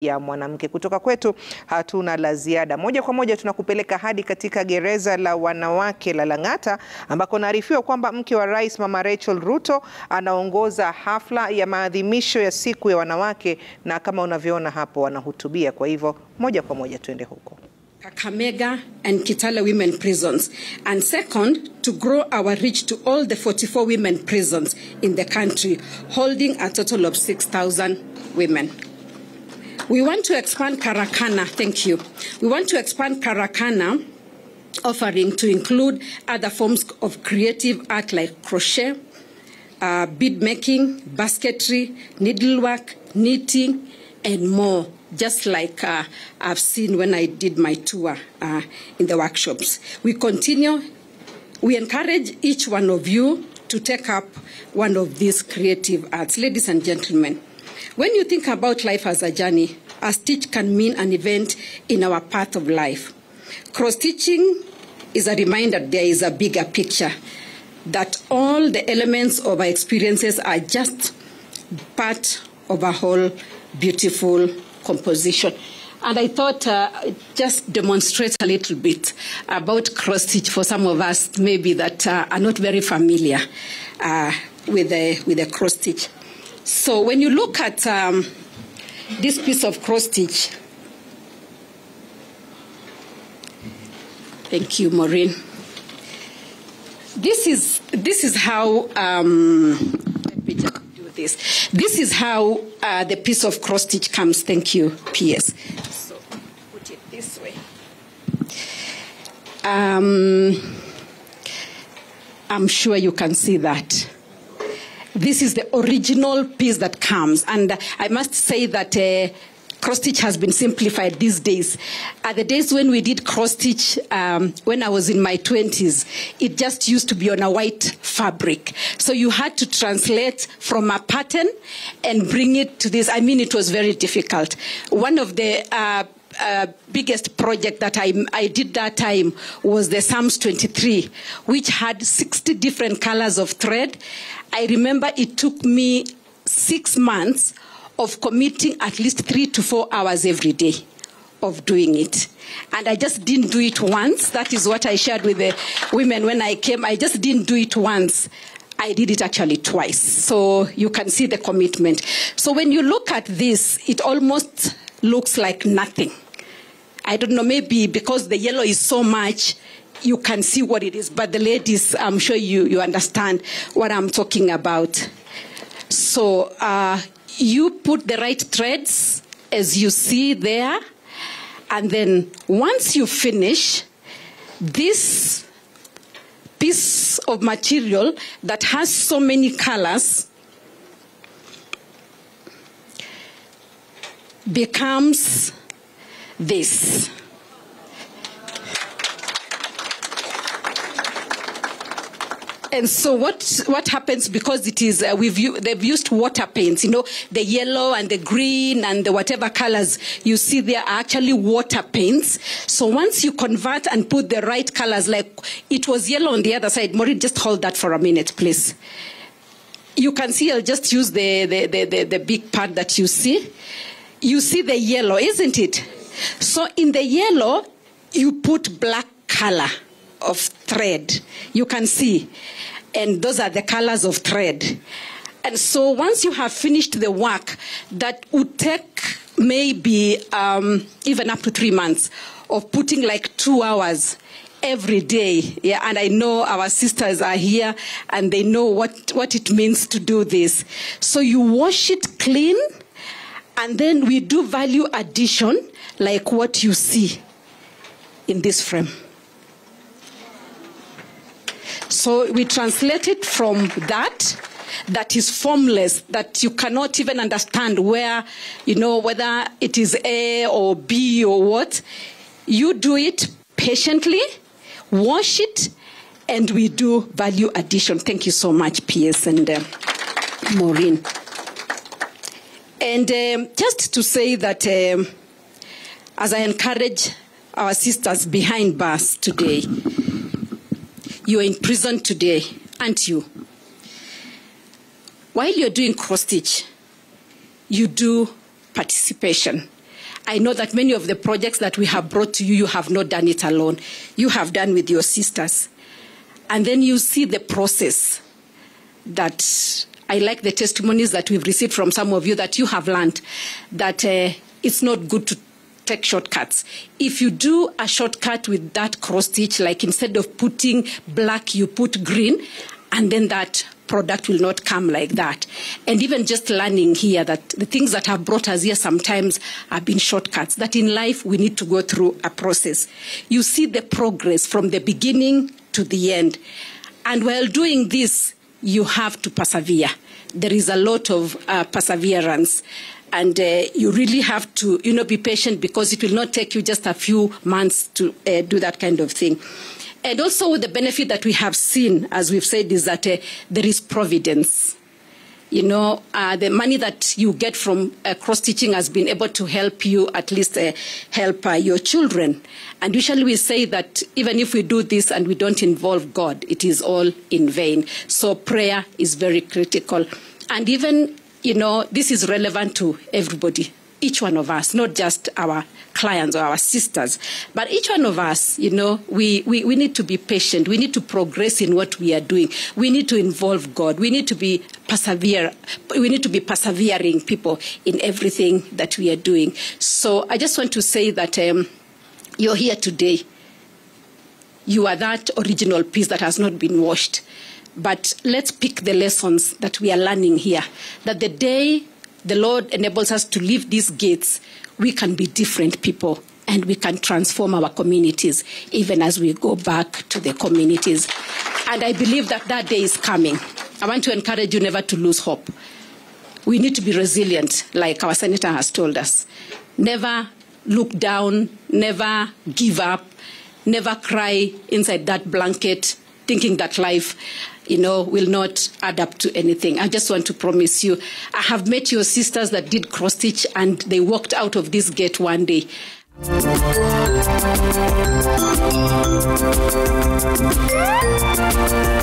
ya mwanamke. Kutoka kwetu hatuna la ziada. Moja kwa moja tunakupeleka hadi katika gereza la wanawake la Lang'ata, ambako naarifiwa kwamba mke wa Rais Mama Rachel Ruto anaongoza hafla ya maadhimisho ya siku ya wanawake, na kama unavyoona hapo wanahutubia. Kwa hivyo moja kwa moja tuende huko. Kakamega and Kitale women prisons, and second, to grow our reach to all the 44 women prisons in the country, holding a total of 6,000 women. We want to expand Karakana, thank you. We want to expand Karakana offering to include other forms of creative art like crochet, bead making, basketry, needlework, knitting, and more, just like I've seen when I did my tour in the workshops. We encourage each one of you to take up one of these creative arts. Ladies and gentlemen, when you think about life as a journey, a stitch can mean an event in our path of life. Cross-stitching is a reminder there is a bigger picture, that all the elements of our experiences are just part of a whole beautiful composition. And I thought just demonstrate a little bit about cross-stitch for some of us maybe that are not very familiar with the cross-stitch. So when you look at this piece of cross-stitch, thank you, Maureen. This is how let me just do this. This is how the piece of cross-stitch comes. Thank you, PS. So put it this way. I'm sure you can see that. This is the original piece that comes, and I must say that cross-stitch has been simplified these days. At the days when we did cross-stitch, when I was in my 20s, it just used to be on a white fabric. So you had to translate from a pattern and bring it to this. I mean, it was very difficult. One of the biggest project that I did that time was the Psalms 23, which had 60 different colors of thread. I remember it took me 6 months of committing at least 3 to 4 hours every day of doing it. And I just didn't do it once. That is what I shared with the women when I came. I just didn't do it once. I did it actually twice. So you can see the commitment. So when you look at this, it almost looks like nothing. I don't know, maybe because the yellow is so much, you can see what it is. But the ladies, I'm sure you understand what I'm talking about. So you put the right threads, as you see there. And then once you finish, this piece of material that has so many colors becomes this. And so what happens, because it is they've used water paints, you know, the yellow and the green and the whatever colors you see there are actually water paints. So once you convert and put the right colors, like it was yellow on the other side. Maureen, just hold that for a minute, please. You can see, I'll just use the big part that you see. You see the yellow, isn't it? So in the yellow, you put black color of thread. You can see. And those are the colors of thread. And so once you have finished the work, that would take maybe even up to 3 months of putting like 2 hours every day. Yeah, and I know our sisters are here and they know what it means to do this. So you wash it clean, and then we do value addition like what you see in this frame. So we translate it from that is formless, that you cannot even understand where, you know, whether it is A or B or what. You do it patiently, wash it, and we do value addition. Thank you so much, PS and Maureen. And just to say that as I encourage our sisters behind bars today, you are in prison today, aren't you? While you're doing cross-stitch, you do participation. I know that many of the projects that we have brought to you, you have not done it alone. You have done with your sisters. And then you see the process that I like the testimonies that we've received from some of you that you have learned that it's not good to take shortcuts. If you do a shortcut with that cross stitch, like instead of putting black, you put green, and then that product will not come like that. And even just learning here that the things that have brought us here sometimes have been shortcuts, that in life we need to go through a process. You see the progress from the beginning to the end. And while doing this, you have to persevere. There is a lot of perseverance. And you really have to, be patient, because it will not take you just a few months to do that kind of thing. And also the benefit that we have seen, as we've said, is that there is providence. The money that you get from cross-stitching has been able to help you, at least help your children. And usually we say that even if we do this and we don't involve God, it is all in vain. So prayer is very critical. And even, this is relevant to everybody. Each one of us, not just our clients or our sisters, but each one of us, we need to be patient. We need to progress in what we are doing. We need to involve God. We need to be persevering people in everything that we are doing. So I just want to say that you're here today. You are that original piece that has not been washed. But let's pick the lessons that we are learning here, that the day the Lord enables us to leave these gates, we can be different people and we can transform our communities even as we go back to the communities. And I believe that that day is coming. I want to encourage you never to lose hope. We need to be resilient, like our senator has told us. Never look down, never give up, never cry inside that blanket thinking that life will not add up to anything. I just want to promise you, I have met your sisters that did cross-stitch and they walked out of this gate one day.